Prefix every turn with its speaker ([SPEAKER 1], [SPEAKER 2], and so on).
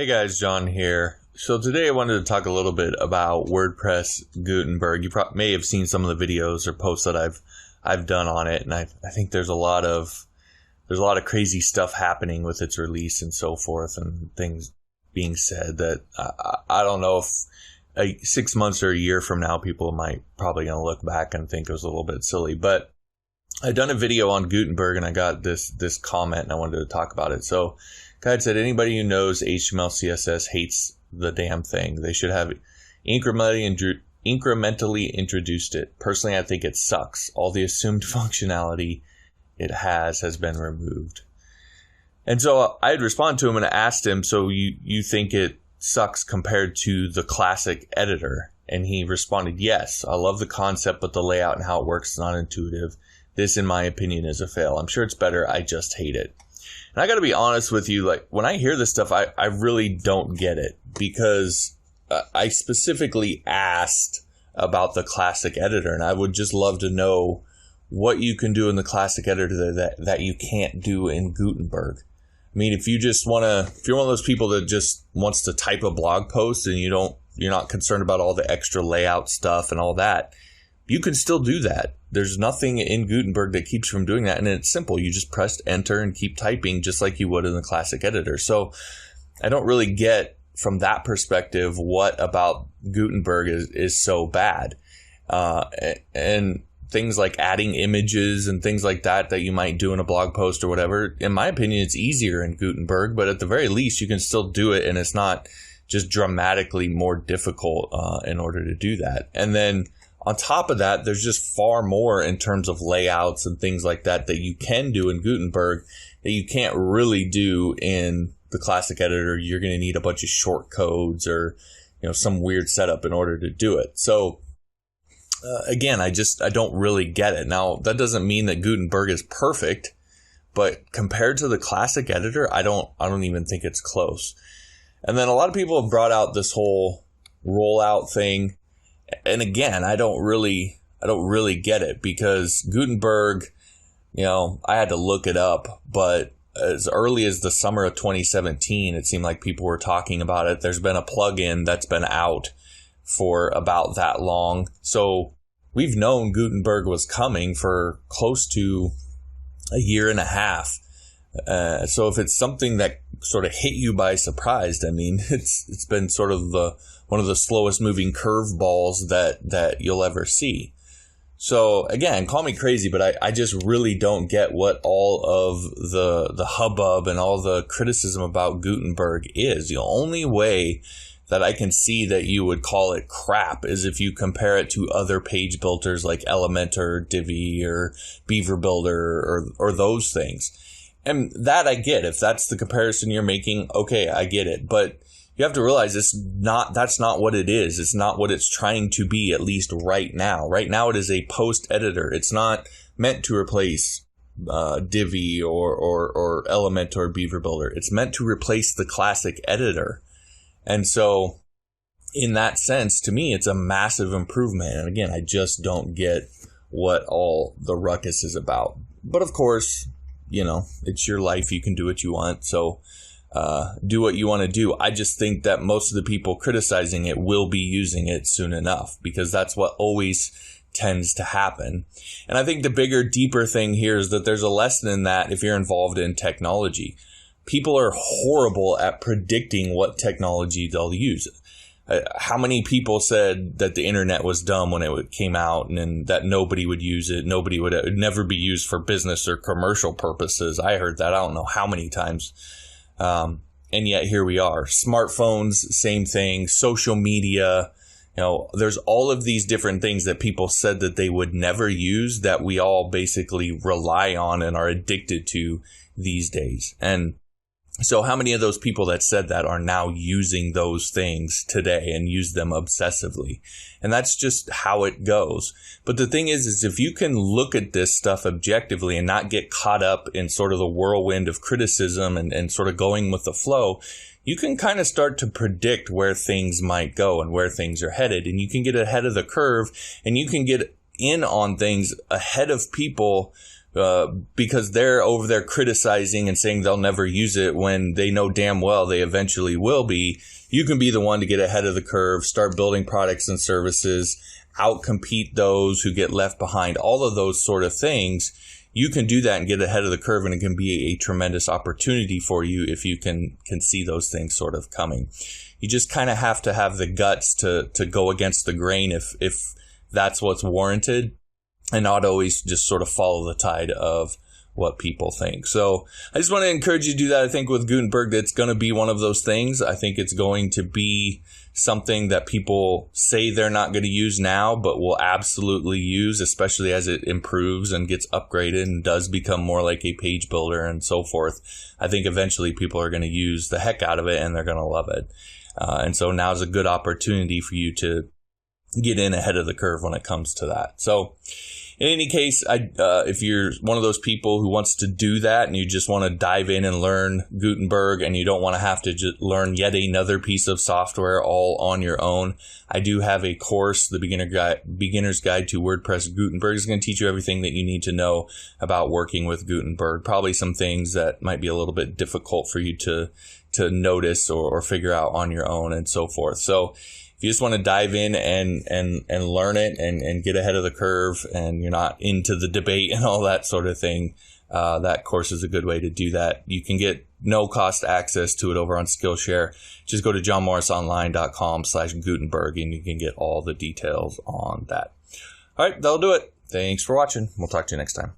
[SPEAKER 1] Hey guys, John here. So today I wanted to talk a little bit about WordPress Gutenberg. You may have seen some of the videos or posts that I've done on it, and I think there's a lot of crazy stuff happening with its release and so forth, and things being said that I don't know if 6 months or a year from now people might probably gonna look back and think it was a little bit silly. But I'd done a video on Gutenberg and I got this comment and I wanted to talk about it. So guy said, anybody who knows HTML, CSS hates the damn thing. They should have incrementally introduced it. Personally, I think it sucks. All the assumed functionality it has been removed. And so I'd respond to him and asked him, so you think it sucks compared to the classic editor? And he responded, yes, I love the concept, but the layout and how it works is not intuitive. This, in my opinion, is a fail. I'm sure it's better. I just hate it. And I got to be honest with you, like when I hear this stuff, I really don't get it, because I specifically asked about the classic editor, and I would just love to know what you can do in the classic editor that you can't do in Gutenberg. I mean, if you're one of those people that just wants to type a blog post and you're not concerned about all the extra layout stuff and all that, you can still do that. There's nothing in Gutenberg that keeps you from doing that. And it's simple. You just press enter and keep typing just like you would in the classic editor. So I don't really get from that perspective what about Gutenberg is so bad. And things like adding images and things like that you might do in a blog post or whatever, in my opinion, it's easier in Gutenberg, but at the very least, you can still do it and it's not just dramatically more difficult in order to do that. And then on top of that, there's just far more in terms of layouts and things like that you can do in Gutenberg that you can't really do in the classic editor. You're going to need a bunch of short codes or some weird setup in order to do it. So again, I don't really get it. Now, that doesn't mean that Gutenberg is perfect, but compared to the classic editor, I don't even think it's close. And then a lot of people have brought out this whole rollout thing. And again, I don't really get it, because Gutenberg, I had to look it up, but as early as the summer of 2017, it seemed like people were talking about it. There's been a plugin that's been out for about that long. So we've known Gutenberg was coming for close to a year and a half. So if it's something that sort of hit you by surprise, I mean, it's been sort of one of the slowest moving curveballs that you'll ever see. So again, call me crazy, but I just really don't get what all of the hubbub and all the criticism about Gutenberg is. The only way that I can see that you would call it crap is if you compare it to other page builders like Elementor, Divi, or Beaver Builder, or those things. And that I get. If that's the comparison you're making, okay, I get it. But you have to realize that's not what it is. It's not what it's trying to be, at least right now. Right now it is a post editor. It's not meant to replace Divi or Elementor or Beaver Builder. It's meant to replace the classic editor. And so in that sense, to me, it's a massive improvement. And again, I just don't get what all the ruckus is about. But of course, it's your life. You can do what you want. So do what you want to do. I just think that most of the people criticizing it will be using it soon enough, because that's what always tends to happen. And I think the bigger, deeper thing here is that there's a lesson in that if you're involved in technology. People are horrible at predicting what technology they'll use. How many people said that the internet was dumb when it came out and that nobody would use it? It would never be used for business or commercial purposes. I heard that I don't know how many times. And yet here we are. Smartphones, same thing. Social media, there's all of these different things that people said that they would never use that we all basically rely on and are addicted to these days. And so how many of those people that said that are now using those things today and use them obsessively? And that's just how it goes. But the thing is if you can look at this stuff objectively and not get caught up in sort of the whirlwind of criticism and sort of going with the flow, you can kind of start to predict where things might go and where things are headed. And you can get ahead of the curve and you can get in on things ahead of people because they're over there criticizing and saying they'll never use it when they know damn well they eventually will be. You can be the one to get ahead of the curve, start building products and services, outcompete those who get left behind, all of those sort of things. You can do that and get ahead of the curve, and it can be a tremendous opportunity for you if you can see those things sort of coming. You just kind of have to have the guts to go against the grain if that's what's warranted, and not always just sort of follow the tide of what people think. So I just want to encourage you to do that. I think with Gutenberg, it's going to be one of those things. I think it's going to be something that people say they're not going to use now, but will absolutely use, especially as it improves and gets upgraded and does become more like a page builder and so forth. I think eventually people are going to use the heck out of it, and they're going to love it. And so now is a good opportunity for you to get in ahead of the curve when it comes to that. So in any case, if you're one of those people who wants to do that and you just want to dive in and learn Gutenberg and you don't want to have to just learn yet another piece of software all on your own, I do have a course, the Beginner's Guide to WordPress Gutenberg. Is going to teach you everything that you need to know about working with Gutenberg. Probably some things that might be a little bit difficult for you to notice or figure out on your own and so forth. So if you just want to dive in and learn it and get ahead of the curve, and you're not into the debate and all that sort of thing, that course is a good way to do that. You can get no cost access to it over on Skillshare. Just go to johnmorrisonline.com/Gutenberg and you can get all the details on that. All right, that'll do it. Thanks for watching. We'll talk to you next time.